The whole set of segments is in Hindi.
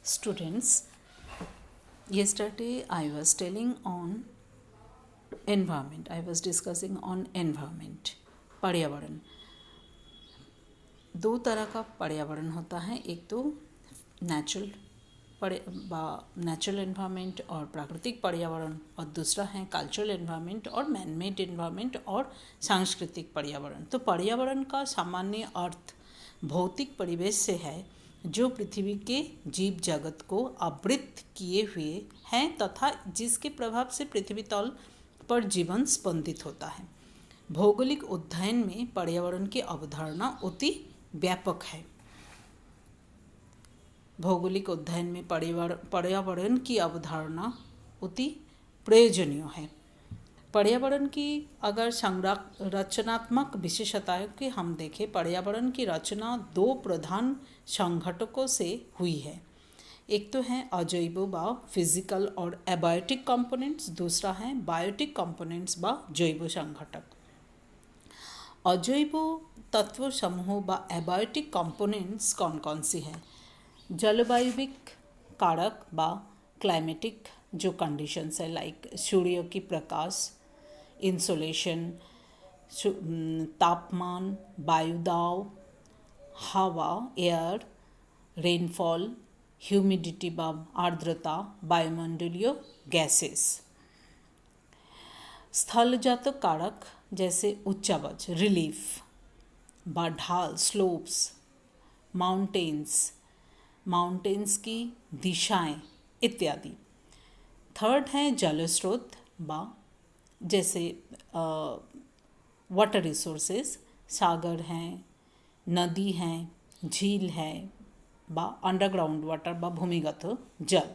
Students, yesterday I was telling on environment. I was discussing on environment, पर्यावरण. दो तरह का पर्यावरण होता है, एक तो नेचुरल एनवायरनमेंट और प्राकृतिक पर्यावरण, और दूसरा है कल्चरल एनवायरनमेंट और मैन मेड एनवायरनमेंट और सांस्कृतिक पर्यावरण. तो पर्यावरण का सामान्य अर्थ भौतिक परिवेश से है जो पृथ्वी के जीव जगत को आवृत किए हुए हैं तथा जिसके प्रभाव से पृथ्वी तल पर जीवन स्पंदित होता है. भौगोलिक अध्ययन में पर्यावरण की अवधारणा अति व्यापक है. भौगोलिक अध्ययन में पर्यावरण की अवधारणा अति प्रयोजनीय है. पर्यावरण की अगर संरचनात्मक विशेषताओं की हम देखें, पर्यावरण की रचना दो प्रधान संघटकों से हुई है. एक तो है अजैव व फिजिकल और एबायोटिक कंपोनेंट्स, दूसरा है बायोटिक कंपोनेंट्स व जैव संघटक. अजैव तत्व समूह व एबायोटिक कंपोनेंट्स कौन कौन सी है? जलवायुविक कारक व क्लाइमेटिक जो कंडीशंस है, लाइक सूर्य की प्रकाश, इंसोलेशन, तापमान, वायुदाब, हवा, एयर, रेनफॉल, ह्यूमिडिटी व आर्द्रता, वायुमंडलीय गैसेस. स्थलजात कारक जैसे उच्चावच, रिलीफ व ढाल, स्लोप्स, माउंटेन्स की दिशाएं इत्यादि. थर्ड है जलस्रोत व जैसे वाटर रिसोर्सेज, सागर हैं, नदी हैं, झील है व अंडरग्राउंड वाटर व भूमिगत जल.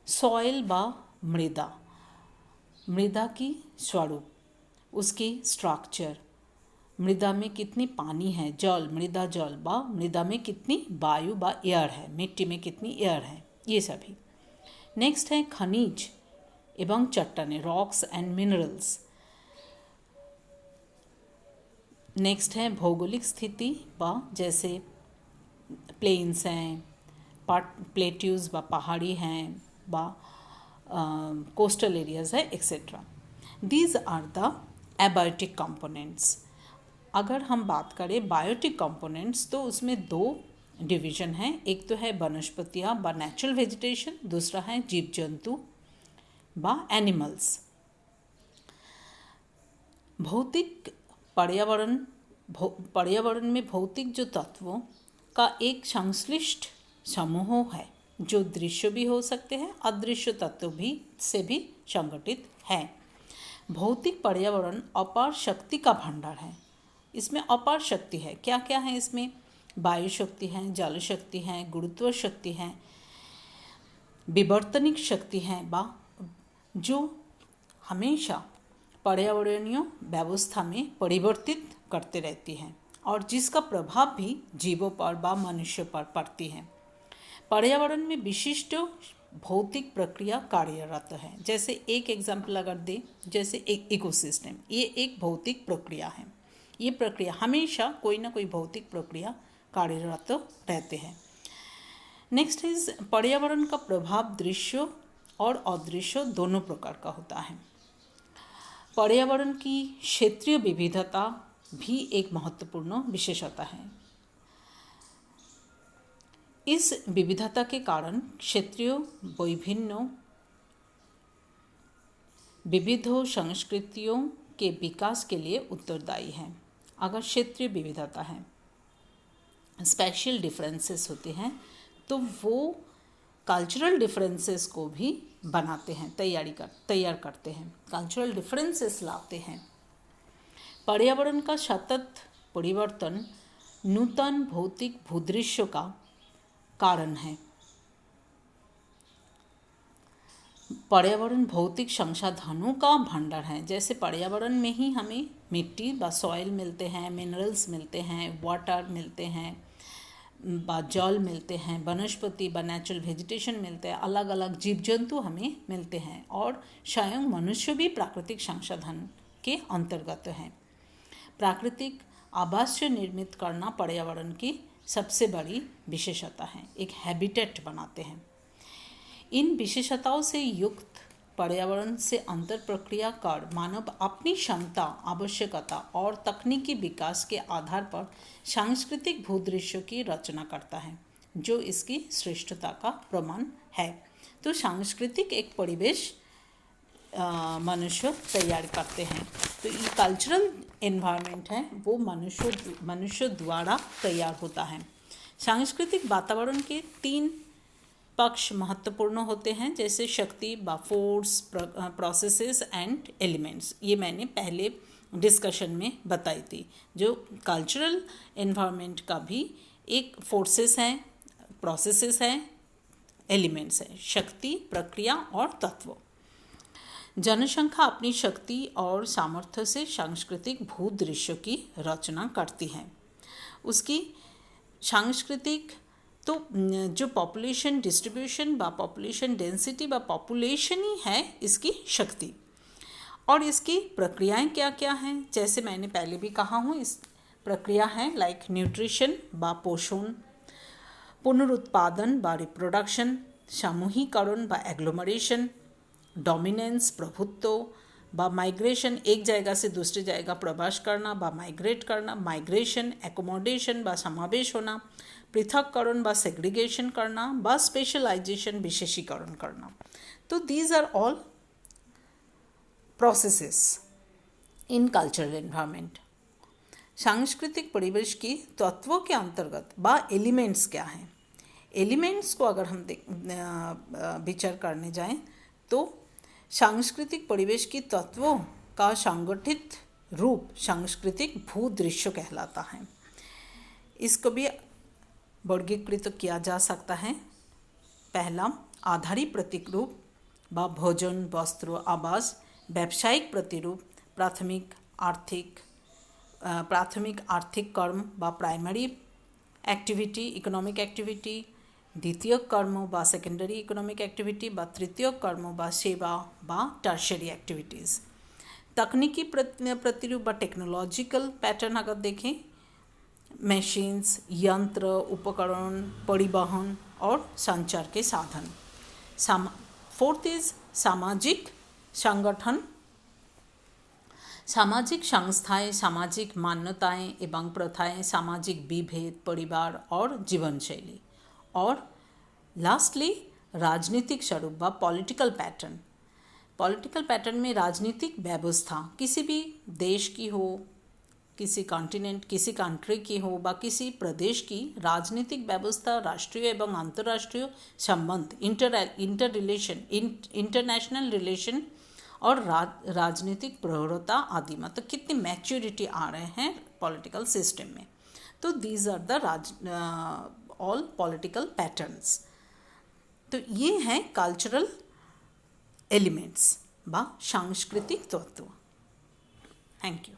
सॉइल व मृदा की स्वरूप, उसकी स्ट्रक्चर, मृदा में कितनी पानी है, मृदा जल व मृदा में कितनी वायु व एयर है, मिट्टी में कितनी एयर है, ये सभी. नेक्स्ट है खनिज एवं चट्टानें, रॉक्स एंड मिनरल्स. नेक्स्ट है भौगोलिक स्थिति व जैसे प्लेन्स हैं, प्लेट्यूज व पहाड़ी हैं व कोस्टल एरियाज है, etcetera. These are the abiotic components. अगर हम बात करें बायोटिक कंपोनेंट्स तो उसमें दो डिवीजन हैं. एक तो है वनस्पतियाँ व नेचुरल वेजिटेशन, दूसरा है जीव जंतु व एनिमल्स. भौतिक पर्यावरण में भौतिक जो तत्वों का एक संश्लिष्ट समूह है जो दृश्य भी हो सकते हैं, अदृश्य तत्व भी से भी संगठित है. भौतिक पर्यावरण अपार शक्ति का भंडार है. इसमें अपार शक्ति है. क्या क्या है इसमें? वायु शक्ति है, जल शक्ति है, गुरुत्व शक्ति है, विवर्तनिक शक्ति है जो हमेशा पर्यावरणीय व्यवस्था में परिवर्तित करते रहती है और जिसका प्रभाव भी जीवों पर व मनुष्य पर पड़ती है. पर्यावरण में विशिष्ट भौतिक प्रक्रिया कार्यरत है. जैसे एक एग्जाम्पल अगर दें, जैसे एक इकोसिस्टम, ये एक भौतिक प्रक्रिया है. ये प्रक्रिया हमेशा कोई ना कोई भौतिक प्रक्रिया कार्यरत रहते हैं. नेक्स्ट इज पर्यावरण का प्रभाव दृश्य और अदृश्य दोनों प्रकार का होता है. पर्यावरण की क्षेत्रीय विविधता भी एक महत्वपूर्ण विशेषता है. इस विविधता के कारण क्षेत्रीय विविध संस्कृतियों के विकास के लिए उत्तरदायी है. अगर क्षेत्रीय विविधता है, स्पेशल डिफरेंसेस होते हैं, तो वो कल्चरल डिफरेंसेस को भी बनाते हैं, तैयार करते हैं, कल्चरल डिफरेंसेस लाते हैं. पर्यावरण का सतत परिवर्तन नूतन भौतिक भूदृश्य का कारण है. पर्यावरण भौतिक संसाधनों का भंडार है. जैसे पर्यावरण में ही हमें मिट्टी व सॉइल मिलते हैं, मिनरल्स मिलते हैं, वाटर मिलते हैं, जल मिलते हैं, वनस्पति व नेचुरल वेजिटेशन मिलते हैं, अलग अलग जीव जंतु हमें मिलते हैं और स्वयं मनुष्य भी प्राकृतिक संसाधन के अंतर्गत हैं. प्राकृतिक आवास निर्मित करना पर्यावरण की सबसे बड़ी विशेषता है, एक हैबिटेट बनाते हैं। इन विशेषताओं से युक्त पर्यावरण से अंतर प्रक्रिया कर मानव अपनी क्षमता, आवश्यकता और तकनीकी विकास के आधार पर सांस्कृतिक भूदृश्य की रचना करता है, जो इसकी श्रेष्ठता का प्रमाण है। तो सांस्कृतिक एक परिवेश मनुष्य तैयार करते हैं। तो ये कल्चरल एनवायरनमेंट है वो मनुष्य द्वारा तैयार होता है। सांस्कृतिक वातावरण के 3 पक्ष महत्वपूर्ण होते हैं, जैसे शक्ति व फोर्स, प्रोसेसेस एंड एलिमेंट्स। ये मैंने पहले डिस्कशन में बताई थी। जो कल्चरल एनवायरनमेंट का भी एक फोर्सेस हैं, प्रोसेसेस हैं, एलिमेंट्स हैं, शक्ति, प्रक्रिया और तत्व। जनसंख्या अपनी शक्ति और सामर्थ्य से सांस्कृतिक भूदृश्य की रचना करती है। उसकी सांस्कृतिक तो जो पॉपुलेशन डिस्ट्रीब्यूशन व पॉपुलेशन डेंसिटी व पॉपुलेशन ही है इसकी शक्ति। और इसकी प्रक्रियाएं क्या क्या हैं, जैसे मैंने पहले भी कहा हूँ, इस प्रक्रिया है लाइक न्यूट्रिशन व पोषण, पुनरुत्पादन व रिप्रोडक्शन, सामूहिकरण व एग्लोमरेशन, डोमिनेंस प्रभुत्व व माइग्रेशन, एक जगह से दूसरी जगह प्रवास करना व माइग्रेट करना, माइग्रेशन, एकोमोडेशन व समावेश होना, पृथककरण व सेग्रीगेशन करना व स्पेशलाइजेशन, विशेषीकरण करना। तो these are all processes in cultural environment. सांस्कृतिक परिवेश की तत्वों के अंतर्गत व एलिमेंट्स क्या हैं। एलिमेंट्स को अगर हम विचार करने जाएं तो सांस्कृतिक परिवेश की तत्वों का संगठित रूप सांस्कृतिक भूदृश्य कहलाता है। इसको भी वर्गीकृत किया जा सकता है। पहला, आधारी प्रतीक रूप व भोजन, वस्त्र, आवास, व्यावसायिक प्रतिरूप, प्राथमिक आर्थिक कर्म व प्राइमरी एक्टिविटी, इकोनॉमिक एक्टिविटी, द्वितीय कर्म व सेकेंडरी इकोनॉमिक एक्टिविटी व तृतीय कर्म व सेवा व टर्शियरी एक्टिविटीज़। तकनीकी प्रतिरूप व टेक्नोलॉजिकल पैटर्न अगर देखें, मशीन्स, यंत्र, उपकरण, परिवहन और संचार के साधन। फोर्थ इज सामाजिक संगठन, सामाजिक संस्थाएं, सामाजिक मान्यताएं एवं प्रथाएं, सामाजिक विभेद, परिवार और जीवन शैली। और लास्टली राजनीतिक स्वरूप व पॉलिटिकल पैटर्न। पॉलिटिकल पैटर्न में राजनीतिक व्यवस्था किसी भी देश की हो, किसी कॉन्टिनेंट, किसी कंट्री की हो व किसी प्रदेश की राजनीतिक व्यवस्था, राष्ट्रीय एवं अंतर्राष्ट्रीय संबंध, इंटरनेशनल रिलेशन और राजनीतिक प्रवृत्ता आदि, मतलब कितनी मैच्योरिटी आ रहे हैं पॉलिटिकल सिस्टम में। तो these are the all political patterns. तो ये हैं कल्चरल एलिमेंट्स व सांस्कृतिक तत्व। Thank you.